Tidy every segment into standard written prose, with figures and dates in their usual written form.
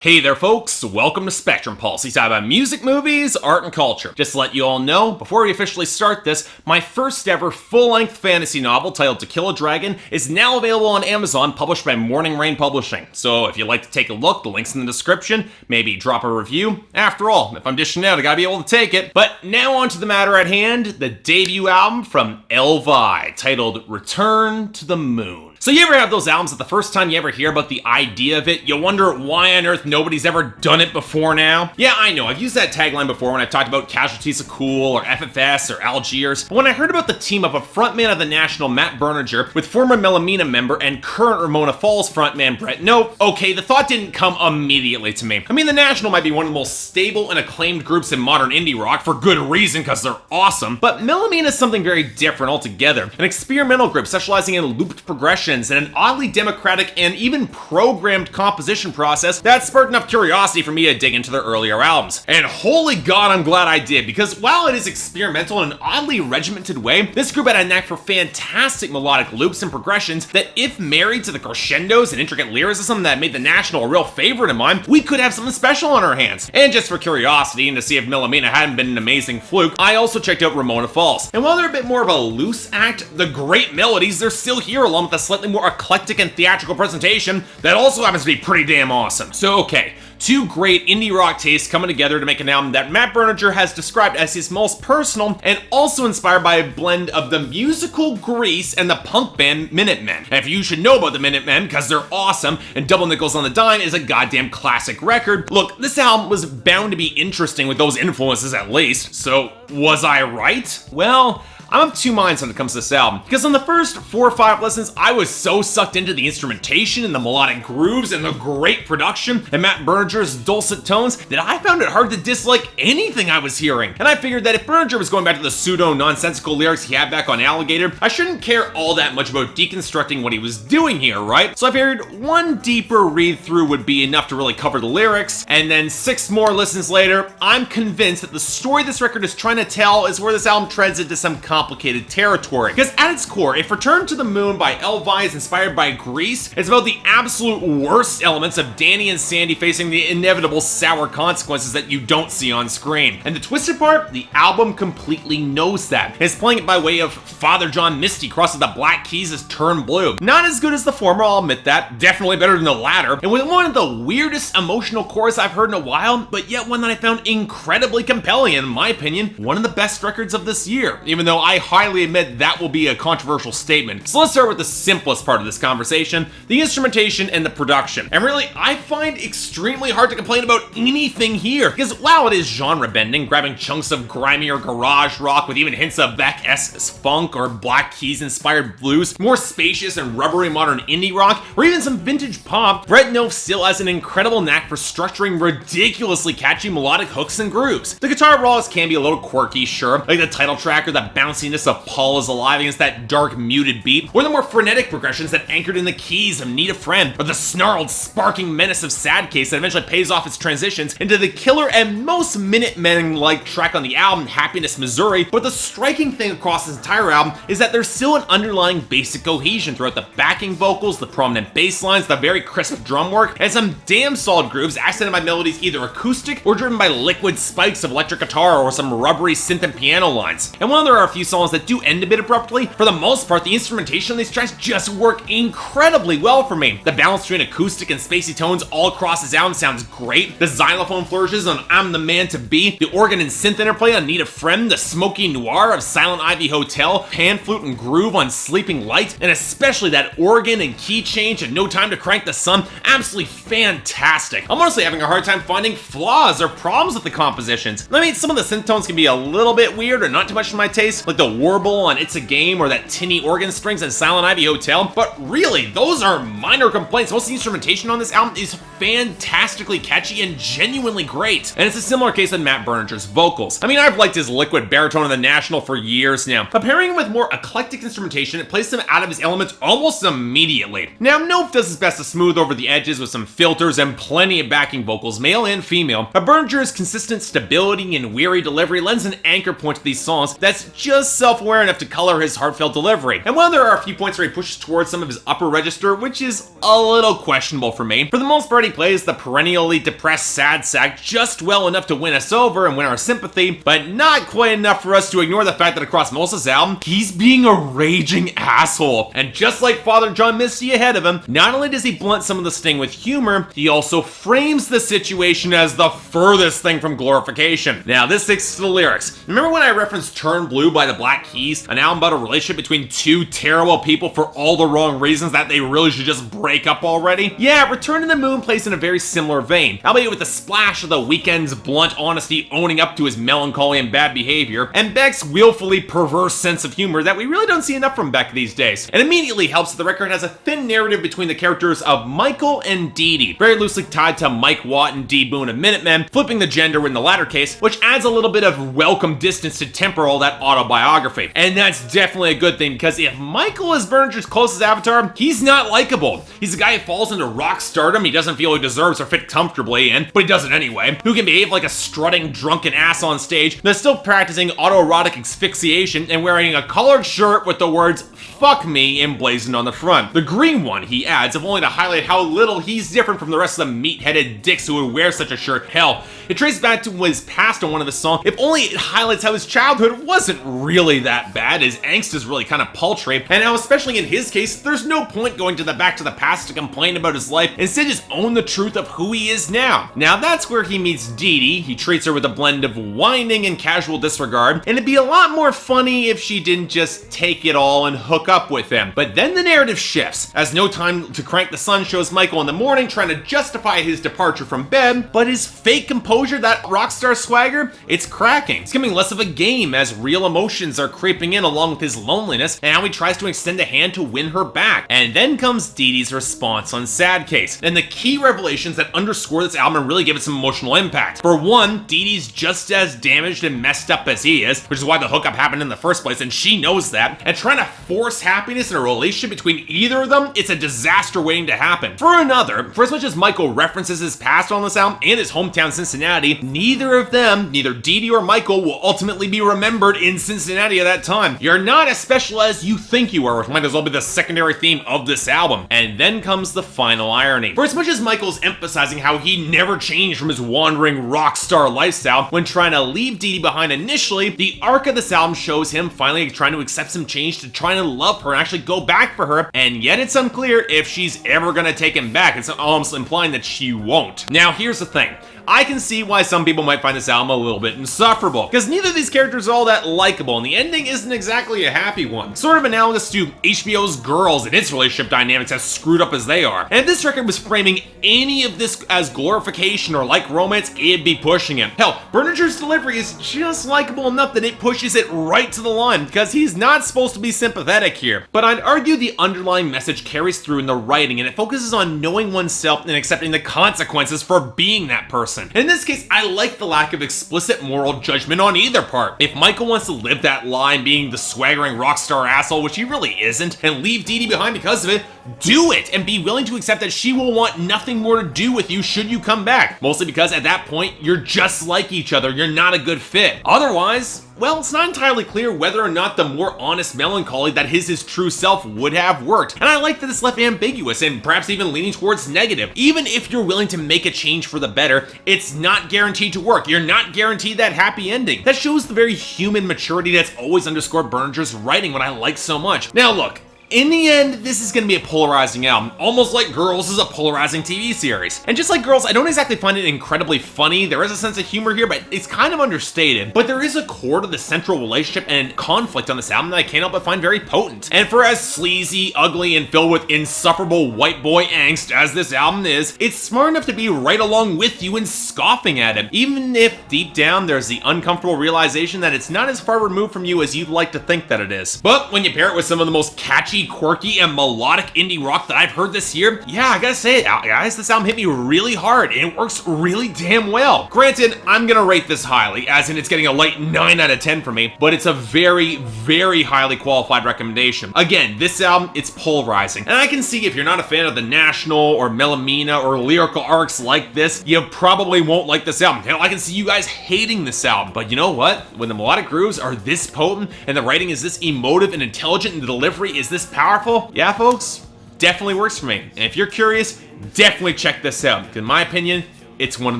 Hey there folks, welcome to Spectrum Pulse. We talk about music, movies, art, and culture. Just to let you all know, before we officially start this, my first ever full-length fantasy novel titled To Kill a Dragon is now available on Amazon, published by Morning Rain Publishing. So if you'd like to take a look, the link's in the description, maybe drop a review. After all, if I'm dishing out, I gotta be able to take it. But now on to the matter at hand, the debut album from Elvi, titled Return to the Moon. So you ever have those albums that the first time you ever hear about the idea of it, you wonder why on earth nobody's ever done it before now? Yeah, I know, I've used that tagline before when I've talked about Casualties of Cool, or FFS, or Algiers. But when I heard about the team up of frontman of The National, Matt Berninger, with former Menomena member and current Ramona Falls frontman Brett Knopf, okay, the thought didn't come immediately to me. I mean, The National might be one of the most stable and acclaimed groups in modern indie rock, for good reason, because they're awesome, but Menomena is something very different altogether. An experimental group specializing in looped progressions and an oddly democratic and even programmed composition process that sparked enough curiosity for me to dig into their earlier albums. And holy god, I'm glad I did, because while it is experimental in an oddly regimented way, this group had a knack for fantastic melodic loops and progressions that, if married to the crescendos and intricate lyricism that made The National a real favorite of mine, we could have something special on our hands. And just for curiosity and to see if Menomena hadn't been an amazing fluke, I also checked out Ramona Falls. And while they're a bit more of a loose act, the great melodies, they're still here, along with a slightly more eclectic and theatrical presentation that also happens to be pretty damn awesome. So okay, two great indie rock tastes coming together to make an album that Matt Berninger has described as his most personal and also inspired by a blend of the musical Grease and the punk band Minutemen. And if you should know about the Minutemen, because they're awesome, and Double Nickels on the Dime is a goddamn classic record, look, this album was bound to be interesting with those influences at least. So was I right? Well, I'm of two minds when it comes to this album, because on the first 4 or 5 listens, I was so sucked into the instrumentation and the melodic grooves and the great production and Matt Berninger's dulcet tones that I found it hard to dislike anything I was hearing. And I figured that if Berninger was going back to the pseudo-nonsensical lyrics he had back on Alligator, I shouldn't care all that much about deconstructing what he was doing here, right? So I figured one deeper read-through would be enough to really cover the lyrics, and then 6 more listens later, I'm convinced that the story this record is trying to tell is where this album treads into some complicated territory. Because at its core, if Return to the Moon by Elvi is inspired by Grease, it's about the absolute worst elements of Danny and Sandy facing the inevitable sour consequences that you don't see on screen. And the twisted part, the album completely knows that. It's playing it by way of Father John Misty crosses the Black Keys as Turn Blue. Not as good as the former, I'll admit that. Definitely better than the latter. And with one of the weirdest emotional chorus I've heard in a while, but yet one that I found incredibly compelling, and in my opinion, one of the best records of this year, even though I highly admit that will be a controversial statement. So let's start with the simplest part of this conversation, the instrumentation and the production. And really, I find extremely hard to complain about anything here, because while it is genre bending, grabbing chunks of grimier garage rock with even hints of Beck-esque funk or Black Keys inspired blues, more spacious and rubbery modern indie rock, or even some vintage pop, Brett Knopf still has an incredible knack for structuring ridiculously catchy melodic hooks and grooves. The guitar rolls can be a little quirky, sure, like the title track or the bounciness of Paul Is Alive against that dark muted beat, or the more frenetic progressions that anchored in the keys of Need a Friend, or the snarled, sparking menace of Sad Case that eventually pays off its transitions into the killer and most Minutemen-like track on the album, Happiness, Missouri. But the striking thing across this entire album is that there's still an underlying basic cohesion throughout the backing vocals, the prominent bass lines, the very crisp drum work, and some damn solid grooves accented by melodies either acoustic or driven by liquid spikes of electric guitar or some rubbery synth and piano lines. And while there are a few songs that do end a bit abruptly, for the most part, the instrumentation on these tracks just work incredibly well for me. The balance between acoustic and spacey tones all across this album sounds great. The xylophone flourishes on I'm the Man to Be, the organ and synth interplay on Need a Friend, the smoky noir of Silent Ivy Hotel, pan flute and groove on Sleeping Light, and especially that organ and key change and No Time to Crank the Sun, absolutely fantastic. I'm honestly having a hard time finding flaws or problems with the compositions. I mean, some of the synth tones can be a little bit weird or not too much to my taste, like the warble on It's a Game or that tinny organ strings in Silent Ivy Hotel, but really, those are minor complaints. Most of the instrumentation on this album is fantastically catchy and genuinely great. And it's a similar case with Matt Berninger's vocals. I mean, I've liked his liquid baritone in The National for years now, but pairing him with more eclectic instrumentation, it plays him out of his elements almost immediately. Now, Knopf does his best to smooth over the edges with some filters and plenty of backing vocals, male and female, but Berninger's consistent stability and weary delivery lends an anchor point to these songs that's just self-aware enough to color his heartfelt delivery. And while there are a few points where he pushes towards some of his upper register, which is a little questionable for me, for the most part he he plays the perennially depressed sad sack just well enough to win us over and win our sympathy, but not quite enough for us to ignore the fact that across most of this album, he's being a raging asshole. And just like Father John Misty ahead of him, not only does he blunt some of the sting with humor, he also frames the situation as the furthest thing from glorification. Now, this sticks to the lyrics. Remember when I referenced Turn Blue by the Black Keys, an album about a relationship between two terrible people for all the wrong reasons that they really should just break up already? Yeah, Return to the Moon plays in a very similar vein, albeit with a splash of the Weeknd's blunt honesty owning up to his melancholy and bad behavior, and Beck's willfully perverse sense of humor that we really don't see enough from Beck these days. It immediately helps that the record has a thin narrative between the characters of Michael and Didi, very loosely tied to Mike Watt and D. Boone and Minutemen, flipping the gender in the latter case, which adds a little bit of welcome distance to temper all that autobiography. And that's definitely a good thing, because if Michael is Berninger's closest avatar, he's not likable. He's a guy who falls into rock stardom he doesn't feel he deserves or fit comfortably in, but he does it anyway, who can behave like a strutting drunken ass on stage that's still practicing autoerotic asphyxiation and wearing a collared shirt with the words "fuck me" emblazoned on the front. The green one, he adds, if only to highlight how little he's different from the rest of the meat-headed dicks who would wear such a shirt. Hell, it traces back to his past on one of his songs, if only it highlights how his childhood wasn't really that bad, his angst is really kind of paltry, and how especially in his case, there's no point going to the back to the past to complain about his life, instead just own the truth of who he is now. Now that's where he meets Didi. He treats her with a blend of whining and casual disregard, and it'd be a lot more funny if she didn't just take it all and hook up with him. But then the narrative shifts, as No Time to Crank the Sun shows Michael in the morning trying to justify his departure from bed, but his fake composure, that rockstar swagger, it's cracking. It's becoming less of a game as real emotions are creeping in along with his loneliness, and how he tries to extend a hand to win her back. And then comes Didi's response on Sad Case, and the key revelations that underscore this album and really give it some emotional impact. For one, Didi's just as damaged and messed up as he is, which is why the hookup happened in the first place, and she knows that, and trying to force happiness in a relationship between either of them, it's a disaster waiting to happen. For another, for as much as Michael references his past on this album and his hometown Cincinnati, neither of them, neither Didi or Michael, will ultimately be remembered in Cincinnati at that time. You're not as special as you think you are, which might as well be the secondary theme of this album. And then comes the final irony. For as much as Michael's emphasizing how he never changed from his wandering rock star lifestyle when trying to leave Didi behind initially, the arc of this album shows him finally trying to accept some change to trying to love her and actually go back for her, and yet it's unclear if she's ever gonna take him back. It's almost implying that she won't. Now here's the thing. I can see why some people might find this album a little bit insufferable, because neither of these characters are all that likable, and the ending isn't exactly a happy one. Sort of analogous to HBO's Girls and its relationship dynamics as screwed up as they are. And if this record was framing any of this as glorification or like romance, it'd be pushing it. Hell, Berninger's delivery is just likable enough that it pushes it right to the line, because he's not supposed to be sympathetic here. But I'd argue the underlying message carries through in the writing, and it focuses on knowing oneself and accepting the consequences for being that person. In this case, I like the lack of explicit moral judgment on either part. If Michael wants to live that line being the swaggering rock star asshole, which he really isn't, and leave Didi behind because of it, do it, and be willing to accept that she will want nothing more to do with you should you come back. Mostly because at that point, you're just like each other, you're not a good fit. Otherwise, well, it's not entirely clear whether or not the more honest melancholy that is his true self would have worked. And I like that it's left ambiguous and perhaps even leaning towards negative. Even if you're willing to make a change for the better, it's not guaranteed to work. You're not guaranteed that happy ending. That shows the very human maturity that's always underscored Berninger's writing, what I like so much. Now look, in the end, this is going to be a polarizing album, almost like Girls is a polarizing TV series. And just like Girls, I don't exactly find it incredibly funny. There is a sense of humor here, but it's kind of understated. But there is a core to the central relationship and conflict on this album that I can't help but find very potent. And for as sleazy, ugly, and filled with insufferable white boy angst as this album is, it's smart enough to be right along with you and scoffing at it, even if deep down there's the uncomfortable realization that it's not as far removed from you as you'd like to think that it is. But when you pair it with some of the most catchy, quirky, and melodic indie rock that I've heard this year, yeah, I gotta say it, guys, this album hit me really hard, and it works really damn well. Granted, I'm gonna rate this highly, as in it's getting a light 9 out of 10 for me, but it's a very, very highly qualified recommendation. Again, this album, it's polarizing, and I can see if you're not a fan of the National, or Menomena, or lyrical arcs like this, you probably won't like this album. Hell, I can see you guys hating this album, but you know what? When the melodic grooves are this potent, and the writing is this emotive and intelligent, and the delivery is this powerful, yeah folks, definitely works for me. And if you're curious, definitely check this out, because in my opinion, it's one of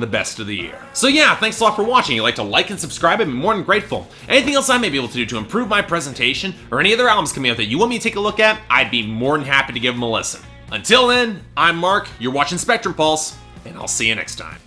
the best of the year. So yeah, thanks a lot for watching. If you'd like to like and subscribe, I'd be more than grateful. Anything else I may be able to do to improve my presentation, or any other albums coming out that you want me to take a look at, I'd be more than happy to give them a listen. Until then, I'm Mark, you're watching Spectrum Pulse, and I'll see you next time.